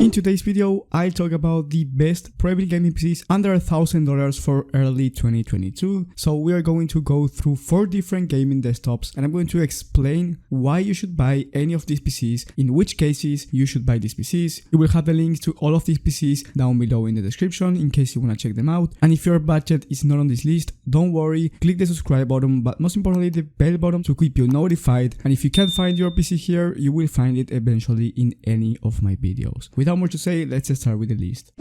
In today's video, I'll talk about the best Prebuilt gaming PCs under $1,000 for early 2022. So we are going to go through 4 different gaming desktops and I'm going to explain why you should buy any of these PCs, in which cases you should buy these PCs. You will have the links to all of these PCs down below in the description in case you want to check them out. And if your budget is not on this list, don't worry, click the subscribe button, but most importantly the bell button to keep you notified. And if you can't find your PC here, you will find it eventually in any of my videos. Without more to say, let's start with the list.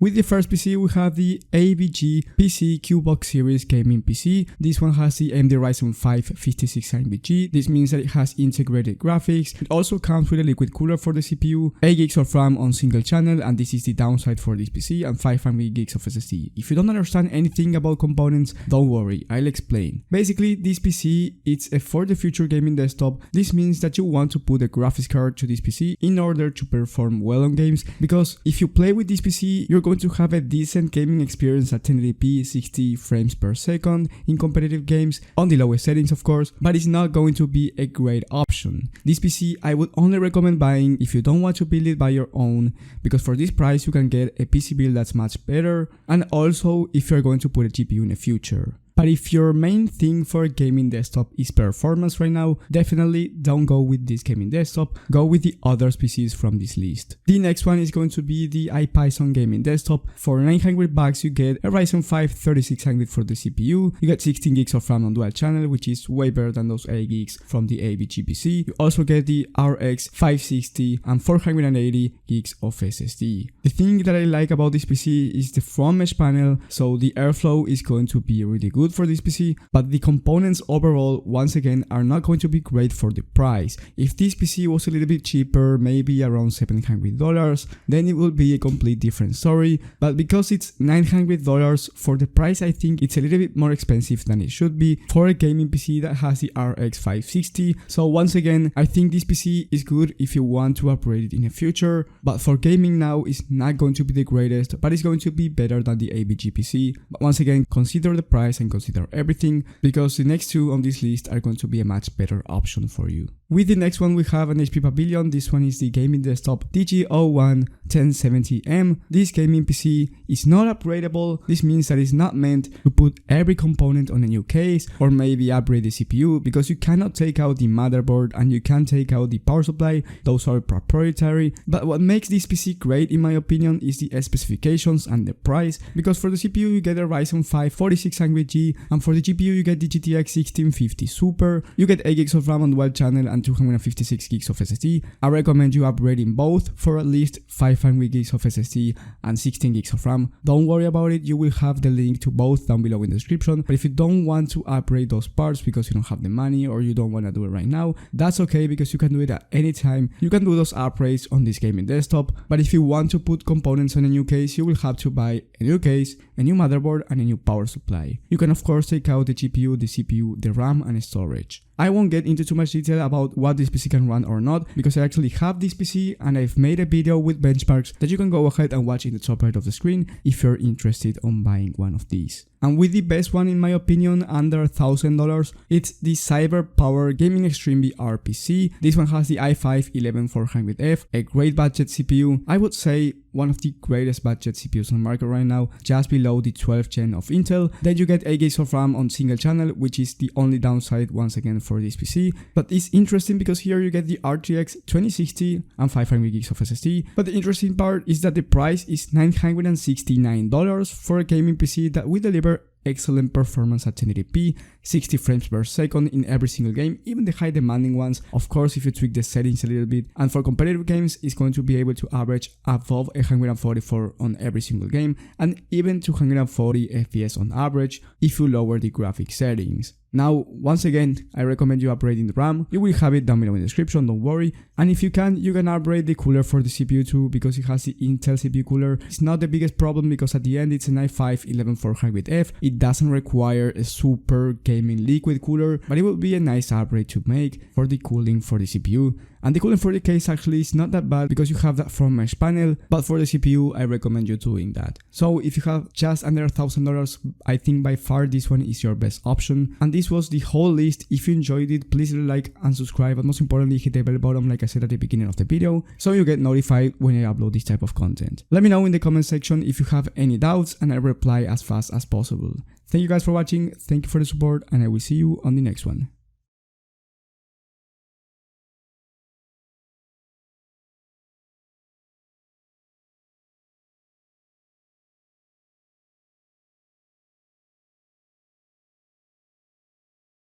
With the first PC, we have the AVG-PC QBox Series gaming PC. This one has the AMD Ryzen 5 5600G. This means that it has integrated graphics. It also comes with a liquid cooler for the CPU, 8GB of RAM on single channel, and this is the downside for this PC, and 500GB of SSD. If you don't understand anything about components, don't worry, I'll explain. Basically, this PC it's a for the future gaming desktop. This means that you want to put a graphics card to this PC in order to perform well on games, because if you play with this PC, you're going to have a decent gaming experience at 1080p 60 frames per second in competitive games, on the lowest settings of course, but it's not going to be a great option. This PC I would only recommend buying if you don't want to build it by your own, because for this price you can get a PC build that's much better, and also if you're going to put a GPU in the future. But if your main thing for a gaming desktop is performance right now, definitely don't go with this gaming desktop, go with the other PCs from this list. The next one is going to be the iPython gaming desktop. For $900 you get a Ryzen 5 3600 for the CPU, you get 16GB of RAM on dual channel, which is way better than those 8GB from the AVG-PC. You also get the RX 560 and 480GB of SSD. The thing that I like about this PC is the front mesh panel, so the airflow is going to be really good for this PC, but the components overall once again are not going to be great for the price. If this PC was a little bit cheaper, maybe around $700, then it would be a complete different story, but because it's $900 for the price, I think it's a little bit more expensive than it should be for a gaming PC that has the RX 560. So once again, I think this PC is good if you want to upgrade it in the future, but for gaming now it's not going to be the greatest, but it's going to be better than the AVG PC. But once again, consider the price and consider everything, because the next two on this list are going to be a much better option for you. With the next one we have an HP Pavilion. This one is the gaming desktop DG01 1070M. This gaming PC is not upgradable. This means that it's not meant to put every component on a new case or maybe upgrade the CPU, because you cannot take out the motherboard and you can't take out the power supply. Those are proprietary. But what makes this PC great in my opinion is the specifications and the price, because for the CPU you get a Ryzen 5 4600G, and for the GPU you get the GTX 1650 Super. You get 8GB of RAM on dual channel and 256GB of SSD. I recommend you upgrading both for at least 500GB of SSD and 16GB of RAM. Don't worry about it, you will have the link to both down below in the description. But if you don't want to upgrade those parts because you don't have the money or you don't want to do it right now, that's okay, because you can do it at any time. You can do those upgrades on this gaming desktop. But if you want to put components on a new case, you will have to buy a new case, a new motherboard and a new power supply. You can of course take out the GPU, the CPU, the RAM and storage. I won't get into too much detail about what this PC can run or not, because I actually have this PC and I've made a video with benchmarks that you can go ahead and watch in the top right of the screen if you're interested on buying one of these. And with the best one in my opinion under $1,000, it's the Cyberpower Gaming Extreme VR PC. This one has the i5 11400F, a great budget CPU. I would say one of the greatest budget CPUs on the market right now, just below the 12th gen of Intel. Then you get 8GB of RAM on single channel, which is the only downside once again for this PC. But it's interesting because here you get the RTX 2060 and 500GB of SSD. But the interesting part is that the price is $969 for a gaming PC that will deliver excellent performance at 1080p 60 frames per second in every single game, even the high demanding ones, of course if you tweak the settings a little bit. And for competitive games it's going to be able to average above 144 on every single game, and even 240 FPS on average if you lower the graphic settings. Now, once again, I recommend you upgrading the RAM. You will have it down below in the description, don't worry. And if you can upgrade the cooler for the CPU too, because it has the Intel CPU cooler. It's not the biggest problem because at the end it's an i5 11400F. It doesn't require a super gaming liquid cooler, but it will be a nice upgrade to make for the cooling for the CPU. And the cooling for the case actually is not that bad because you have that front mesh panel, but for the CPU I recommend you doing that. So if you have just under $1,000, I think by far this one is your best option. And this was the whole list. If you enjoyed it, please like and subscribe, but most importantly hit the bell button like I said at the beginning of the video, so you get notified when I upload this type of content. Let me know in the comment section if you have any doubts and I'll reply as fast as possible. Thank you guys for watching, thank you for the support, and I will see you on the next one.